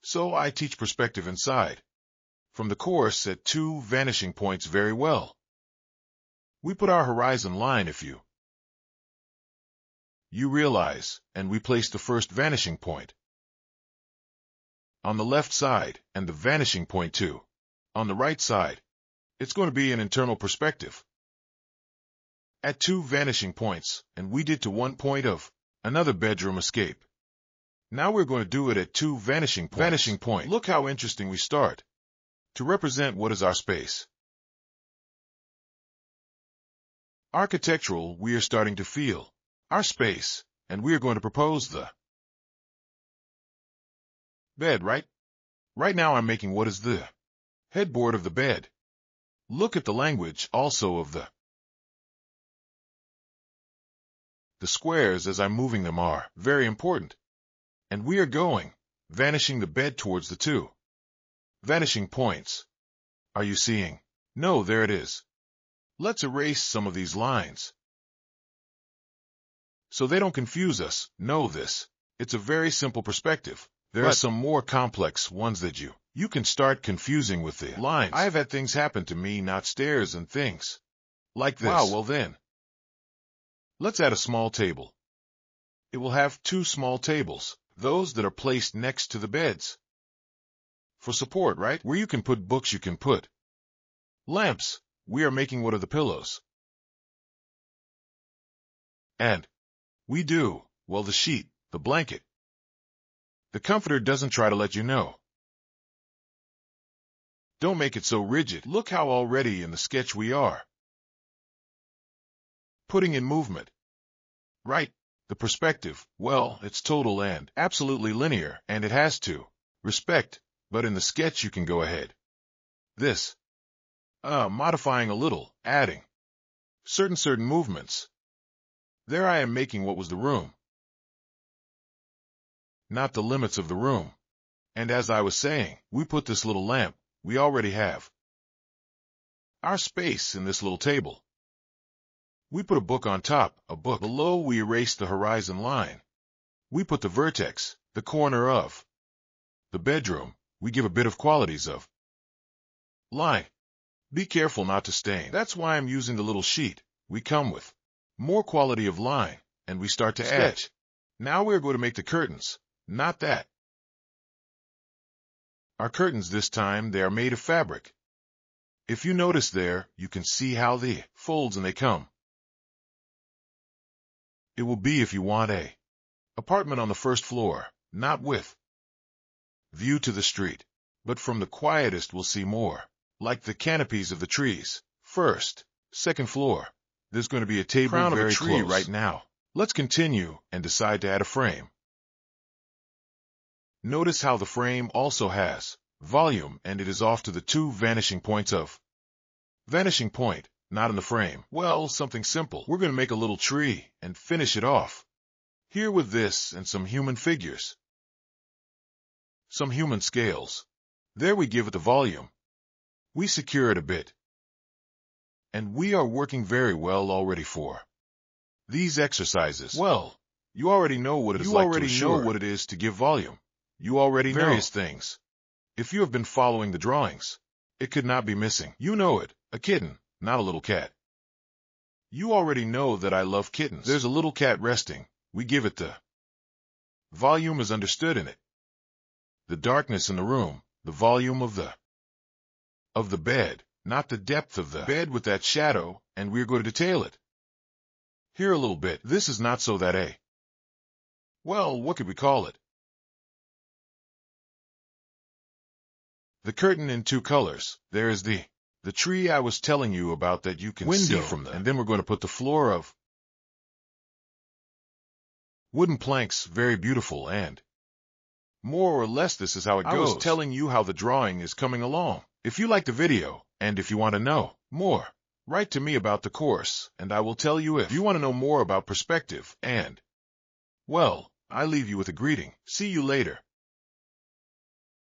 So I teach perspective inside from the course at 2 vanishing points very well. We put our horizon line if you realize, and we place the first vanishing point on the left side and the vanishing point too on the right side. It's going to be an internal perspective at 2 vanishing points, and we did to 1 point of another bedroom escape. Now we're going to do it at 2 vanishing points. Look how interesting we start to represent what is our space. Architectural, we are starting to feel our space, and we are going to propose the bed, right? Right now I'm making what is the headboard of the bed. Look at the language also of the squares as I'm moving them are very important. And we are going, vanishing the bed towards the 2 vanishing points. Are you seeing? No, there it is. Let's erase some of these lines so they don't confuse us. Know this. It's a very simple perspective. There are some more complex ones that you can start confusing with the lines. I have had things happen to me, not stairs and things like this. Wow, well then, let's add a small table. It will have 2 small tables, those that are placed next to the beds for support, right? Where you can put books, you can put lamps. We are making what are the pillows. And we do, well, the sheet, the blanket. The comforter doesn't try to let you know. Don't make it so rigid. Look how already in the sketch we are putting in movement. Right? The perspective, well, it's total and absolutely linear, and it has to respect, but in the sketch you can go ahead. This, modifying a little, adding certain movements. There I am making what was the room, not the limits of the room. And as I was saying, we put this little lamp. We already have our space in this little table. We put a book on top, a book. Below we erase the horizon line. We put the vertex, the corner of the bedroom. We give a bit of qualities of line. Be careful not to stain. That's why I'm using the little sheet. We come with more quality of line, and we start to sketch. Now we're going to make the curtains, not that. Our curtains this time, they are made of fabric. If you notice there, you can see how the folds and they come. It will be if you want a apartment on the first floor, not with view to the street, but from the quietest we'll see more, like the canopies of the trees. First, second floor. There's going to be a table crown very of a tree close. Right now. Let's continue and decide to add a frame. Notice how the frame also has volume, and it is off to the 2 vanishing points of vanishing point, not in the frame. Well, something simple. We're going to make a little tree and finish it off. Here with this and some human figures. Some human scales. There we give it the volume. We secure it a bit. And we are working very well already for these exercises. Well, you already know what it is like to assure. You already know what it is to give volume. You already know various things. If you have been following the drawings, it could not be missing. You know it, a kitten, not a little cat. You already know that I love kittens. There's a little cat resting. We give it the volume is understood in it. The darkness in the room, the volume of the bed, not the depth of the bed with that shadow, and we're going to detail it. Here a little bit. This is not so that a, well, what could we call it? The curtain in 2 colors. There is the tree I was telling you about that you can see from the, and then we're going to put the floor of wooden planks, very beautiful, and more or less this is how it goes. I was telling you how the drawing is coming along. If you like the video, and if you want to know more, write to me about the course, and I will tell you if you want to know more about perspective, and, well, I leave you with a greeting. See you later.